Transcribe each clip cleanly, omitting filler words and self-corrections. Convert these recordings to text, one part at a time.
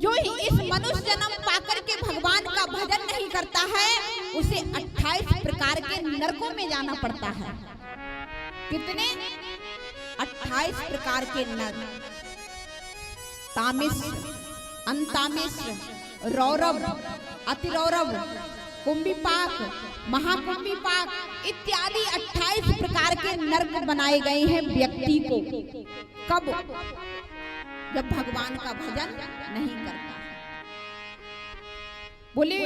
जो इस मनुष्य जन्म पाकर के भगवान का भजन नहीं करता है उसे 28 प्रकार के नरकों में जाना पड़ता है। कितने? 28 प्रकार के नरक। तामिश्र, अंतामिश्र, रौरव, अतिरौरव, कुंभीपाक, महाकुंभीपाक इत्यादि 28 प्रकार के नरक बनाए गए हैं व्यक्ति को। कब? जब भगवान का भजन नहीं करता। बोले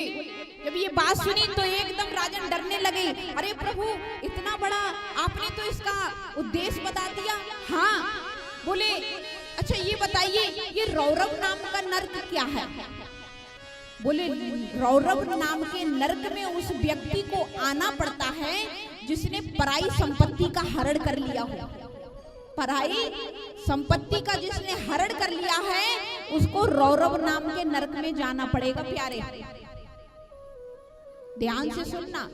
जब ये बात सुनी तो एकदम राजन डरने लगे। अरे प्रभु, इतना बड़ा आपने तो इसका उद्देश्य बता दिया। हाँ। बोले अच्छा ये बताइए ये रौरव नाम का नरक क्या है? बोले रौरव नाम के नरक में उस व्यक्ति को आना पड़ता है जिसने पराई संपत्ति का हरण कर लिया हो। पराई संपत्ति का जिसने हरण कर लिया है उसको रौरव नाम के नरक में जाना पड़ेगा। प्यारे ध्यान से सुनना,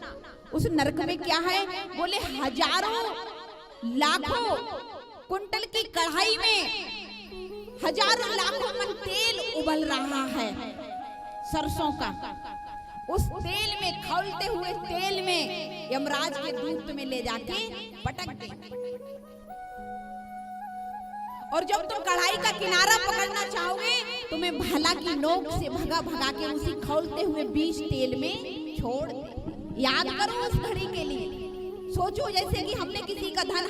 उस नरक में क्या है? बोले हजारों लाखों कुंटल की कढ़ाई में हजारों लाखों मन तेल उबल रहा है सरसों का। उस तेल में, खौलते हुए तेल में यमराज के दूत में ले जाके पटक देंगे। और जब तुम कढ़ाई का किनारा पकड़ना चाहोगे तुम्हें भाला की नोक से भगा भगा के उसी खौलते हुए बीच तेल में छोड़ दे। याद करो उस घड़ी के लिए। सोचो जैसे कि हमने किसी का धन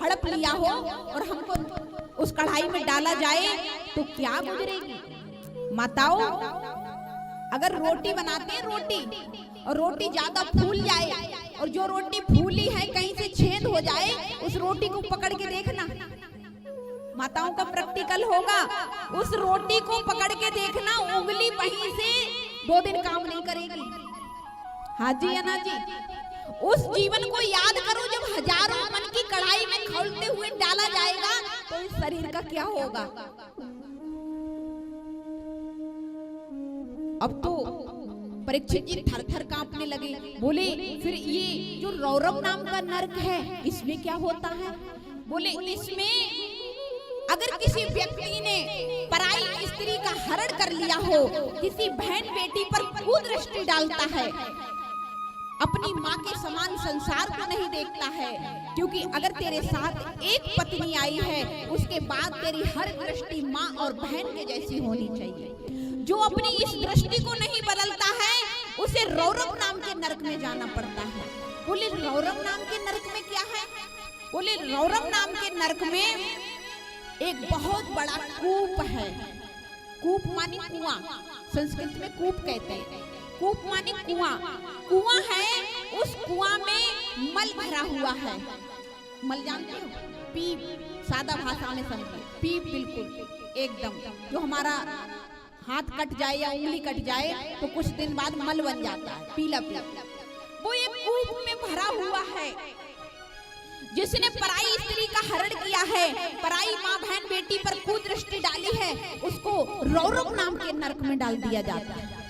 हड़प लिया हो और हमको उस कढ़ाई में डाला जाए तो क्या गुजरेगी। माताओं, अगर रोटी बनाते हैं रोटी और रोटी ज्यादा फूल जाए और जो रोटी फूली है कहीं से छेद हो जाए उस रोटी को पकड़ के देखना। माताओं का प्रैक्टिकल होगा। उस रोटी को पकड़ के देखना, उंगली वहीं से 2 दिन काम नहीं करेगी। हाँ जी या ना जी? उस जीवन को याद करो जब हजारों मन की कढ़ाई में खौलते हुए डाला जाएगा तो इस शरीर का क्या होगा। अब तो परीक्षित जी थर-थर कांपने लगे। बोले फिर ये जो रौरव नाम का नरक है इसमें क्या होता है? बोले इसमें अगर किसी व्यक्ति ने पराई स्त्री का हरण कर लिया हो, किसी बहन बेटी पर कुदृष्टि डालता है, अपनी माँ के समान संसार को नहीं देखता है, क्योंकि अगर तेरे साथ एक पत्नी आई है उसके बाद तेरी हर दृष्टि माँ और बहन के जैसी होनी चाहिए। जो अपनी इस दृष्टि को नहीं बदलता है उसे रौरव नाम के नरक में जाना पड़ता है। बोले रौरव नाम के नरक में क्या है? बोले रौरव नाम के नरक में एक बहुत बड़ा कूप है। कूप मानी कुआं, संस्कृत में कूप कहते हैं। कूप मानी कुआं। कुआं है, उस कुआं में मल भरा हुआ है। मल जानते हो? पीप, सादा भाषा में समझिए। पीप बिल्कुल एकदम, जो हमारा हाथ कट जाए या उंगली कट जाए तो कुछ दिन बाद मल बन जाता है, पीला पीला। वो एक कूप में भरा हुआ है। जिसने पराई स्त्री का हरण किया है, पराई माँ बहन बेटी पर कुदृष्टि डाली है, उसको रौरव नाम के नरक में डाल दिया जाता है।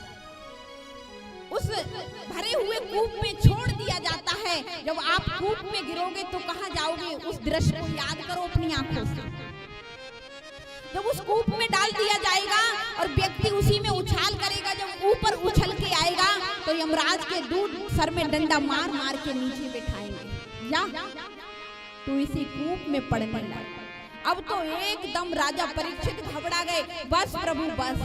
उस भरे हुए कूप में छोड़ दिया जाता है। जब आप कूप में गिरोगे तो कहाँ जाओगे? उस दृश्य को याद करो अपनी आंखों से। जब उस कूप में डाल दिया जाएगा और व्यक्ति उसी में उछाल करेगा, जब ऊपर उछल के आएगा तो यमराज के दूत सर में डंडा मार मार के नीचे बिठाएंगे। जा तो इसी कूप में पड़ने लगा। अब तो एकदम राजा परीक्षित घबरा गए। बस प्रभु बस,